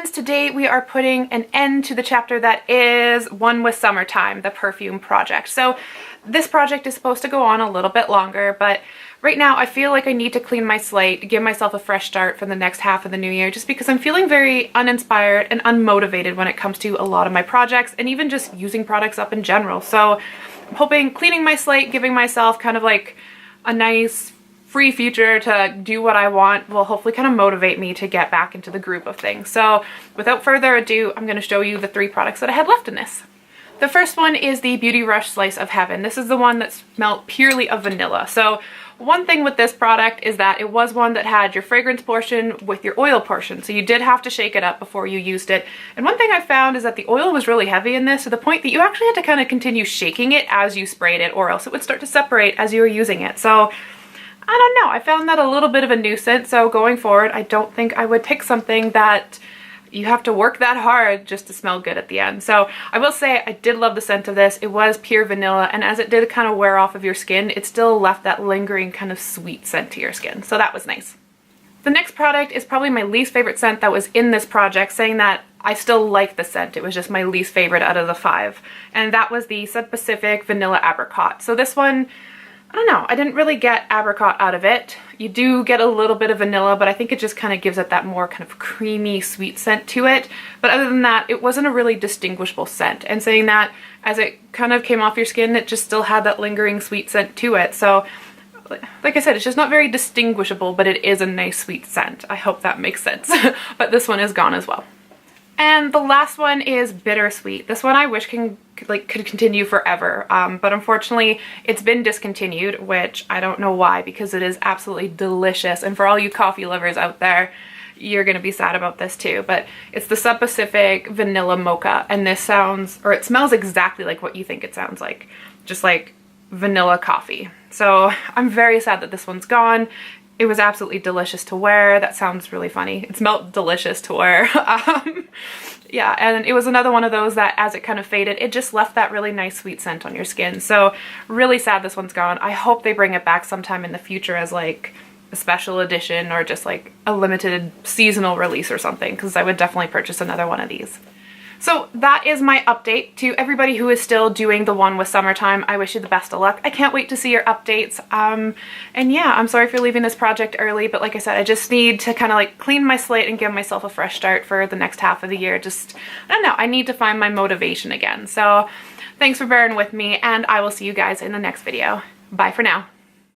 friends, today we are putting an end to the chapter that is One with Summertime, the perfume project. So this project is supposed to go on a little bit longer, but right now I feel like I need to clean my slate, give myself a fresh start for the next half of the new year, just because I'm feeling very uninspired and unmotivated when it comes to a lot of my projects and even just using products up in general. So I'm hoping cleaning my slate, giving myself kind of like a nice free future to do what I want will hopefully kind of motivate me to get back into the groove of things. So without further ado, I'm going to show you the 3 products that I had left in this. The first one is the Beauty Rush Slice of Heaven. This is the one that smelled purely of vanilla. So one thing with this product is that it was one that had your fragrance portion with your oil portion. So you did have to shake it up before you used it. And one thing I found is that the oil was really heavy in this to the point that you actually had to kind of continue shaking it as you sprayed it, or else it would start to separate as you were using it. So I don't know, I found that a little bit of a nuisance. So going forward, I don't think I would pick something that you have to work that hard just to smell good at the end. So I will say I did love the scent of this. It was pure vanilla, and as it did kind of wear off of your skin, it still left that lingering kind of sweet scent to your skin. So that was nice. The next product is probably my least favorite scent that was in this project, saying that I still like the scent. It was just my least favorite out of the 5. And that was the Pacifique Vanilla Apricot. So this one, I don't know, I didn't really get apricot out of it. You do get a little bit of vanilla, but I think it just kind of gives it that more kind of creamy sweet scent to it. But other than that, it wasn't a really distinguishable scent. And saying that, as it kind of came off your skin, it just still had that lingering sweet scent to it. So like I said, it's just not very distinguishable, but it is a nice sweet scent. I hope that makes sense. But this one is gone as well. And the last one is Bittersweet. This one I wish could continue forever, but unfortunately it's been discontinued, which I don't know why, because it is absolutely delicious. And for all you coffee lovers out there, you're gonna be sad about this too, but it's the Pacifique Vanilla Mocha, and this it smells exactly like what you think it sounds like, just like vanilla coffee. So I'm very sad that this one's gone. It was absolutely delicious to wear. That sounds really funny. It smelled delicious to wear. Yeah, and it was another one of those that as it kind of faded, it just left that really nice sweet scent on your skin. So really sad this one's gone. I hope they bring it back sometime in the future as like a special edition or just like a limited seasonal release or something, because I would definitely purchase another one of these. So that is my update to everybody who is still doing the one with Summertime. I wish you the best of luck. I can't wait to see your updates. And yeah, I'm sorry for leaving this project early, but like I said, I just need to kind of like clean my slate and give myself a fresh start for the next half of the year. Just, I don't know, I need to find my motivation again. So thanks for bearing with me, and I will see you guys in the next video. Bye for now.